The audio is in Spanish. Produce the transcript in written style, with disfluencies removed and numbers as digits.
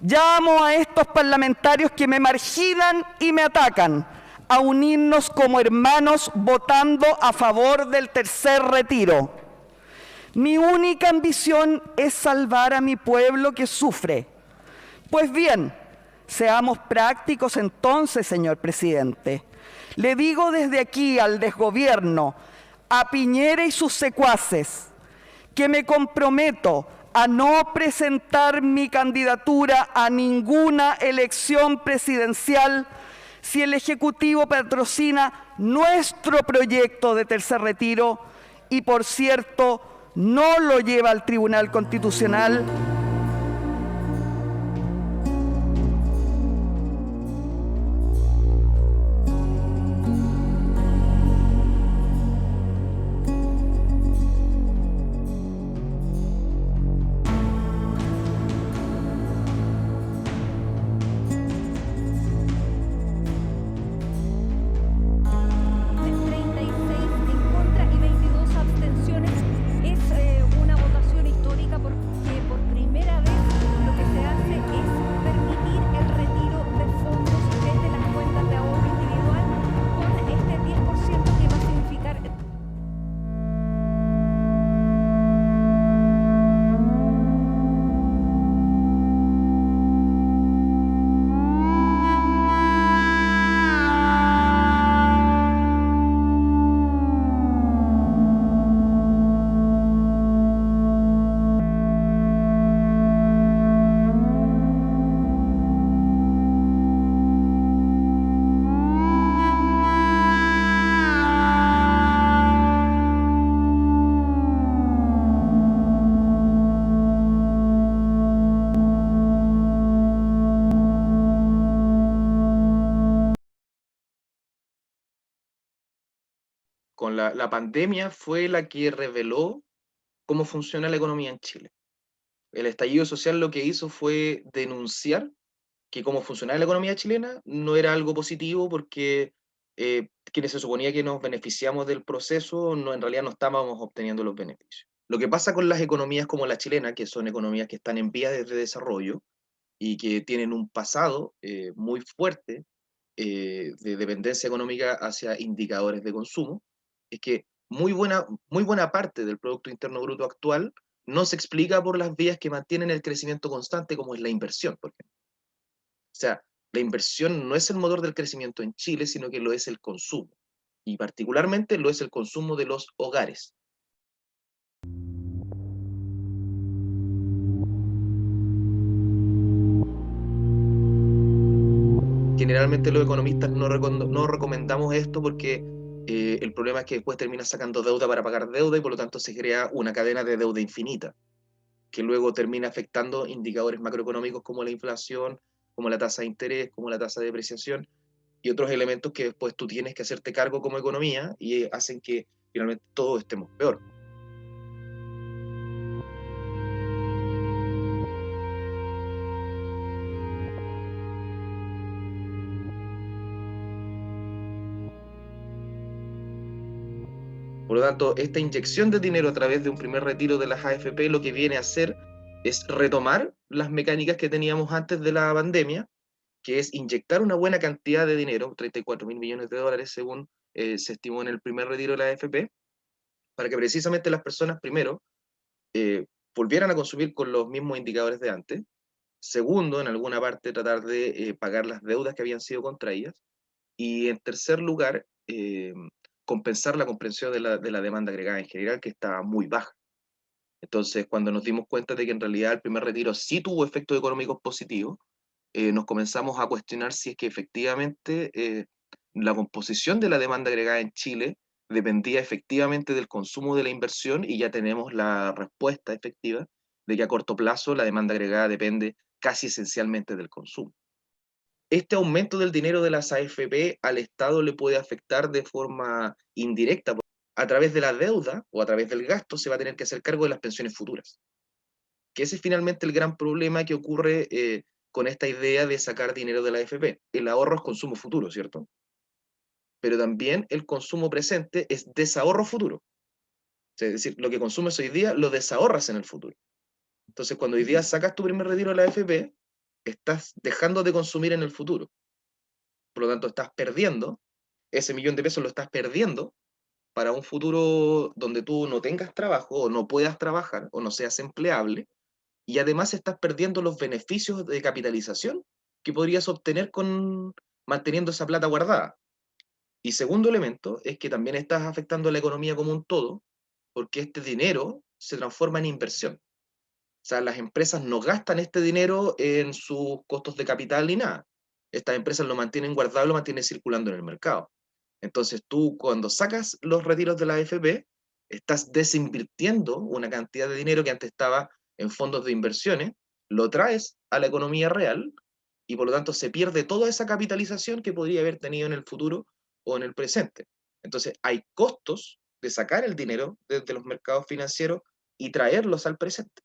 Llamo a estos parlamentarios que me marginan y me atacan a unirnos como hermanos votando a favor del tercer retiro. Mi única ambición es salvar a mi pueblo que sufre. Pues bien, seamos prácticos entonces, señor presidente. Le digo desde aquí al desgobierno, a Piñera y sus secuaces, que me comprometo a no presentar mi candidatura a ninguna elección presidencial si el Ejecutivo patrocina nuestro proyecto de tercer retiro y, por cierto, no lo lleva al Tribunal Constitucional. Con la pandemia fue la que reveló cómo funciona la economía en Chile. El estallido social lo que hizo fue denunciar que cómo funcionaba la economía chilena no era algo positivo porque quienes se suponía que nos beneficiamos del proceso, no, en realidad no estábamos obteniendo los beneficios. Lo que pasa con las economías como la chilena, que son economías que están en vías de desarrollo y que tienen un pasado muy fuerte de dependencia económica hacia indicadores de consumo, es que muy buena parte del Producto Interno Bruto actual no se explica por las vías que mantienen el crecimiento constante, como es la inversión, por ejemplo. O sea, la inversión no es el motor del crecimiento en Chile, sino que lo es el consumo. Y particularmente lo es el consumo de los hogares. Generalmente los economistas no recomendamos esto porque el problema es que después terminas sacando deuda para pagar deuda y por lo tanto se crea una cadena de deuda infinita, que luego termina afectando indicadores macroeconómicos como la inflación, como la tasa de interés, como la tasa de depreciación y otros elementos que después tú tienes que hacerte cargo como economía y hacen que finalmente todos estemos peor. Por lo tanto, esta inyección de dinero a través de un primer retiro de las AFP lo que viene a hacer es retomar las mecánicas que teníamos antes de la pandemia, que es inyectar una buena cantidad de dinero, 34.000 millones de dólares según se estimó en el primer retiro de la AFP, para que precisamente las personas primero eh, volvieran a consumir con los mismos indicadores de antes. Segundo, en alguna parte tratar de pagar las deudas que habían sido contraídas. Y en tercer lugar, compensar la comprensión de la demanda agregada en general, que está muy baja. Entonces, cuando nos dimos cuenta de que en realidad el primer retiro sí tuvo efectos económicos positivos, nos comenzamos a cuestionar si es que efectivamente la composición de la demanda agregada en Chile dependía efectivamente del consumo de la inversión y ya tenemos la respuesta efectiva de que a corto plazo la demanda agregada depende casi esencialmente del consumo. Este aumento del dinero de las AFP al Estado le puede afectar de forma indirecta. A través de la deuda o a través del gasto se va a tener que hacer cargo de las pensiones futuras. Que ese es finalmente el gran problema que ocurre con esta idea de sacar dinero de la AFP. El ahorro es consumo futuro, ¿cierto? Pero también el consumo presente es desahorro futuro. Es decir, lo que consumes hoy día lo desahorras en el futuro. Entonces, cuando hoy día sacas tu primer retiro de la AFP, estás dejando de consumir en el futuro. Por lo tanto, estás perdiendo, ese $1.000.000 lo estás perdiendo para un futuro donde tú no tengas trabajo o no puedas trabajar o no seas empleable, y además estás perdiendo los beneficios de capitalización que podrías obtener con manteniendo esa plata guardada. Y segundo elemento es que también estás afectando a la economía como un todo, porque este dinero se transforma en inversión. O sea, las empresas no gastan este dinero en sus costos de capital ni nada. Estas empresas lo mantienen guardado, lo mantienen circulando en el mercado. Entonces tú cuando sacas los retiros de la AFP, estás desinvirtiendo una cantidad de dinero que antes estaba en fondos de inversiones, lo traes a la economía real y por lo tanto se pierde toda esa capitalización que podría haber tenido en el futuro o en el presente. Entonces hay costos de sacar el dinero desde los mercados financieros y traerlos al presente.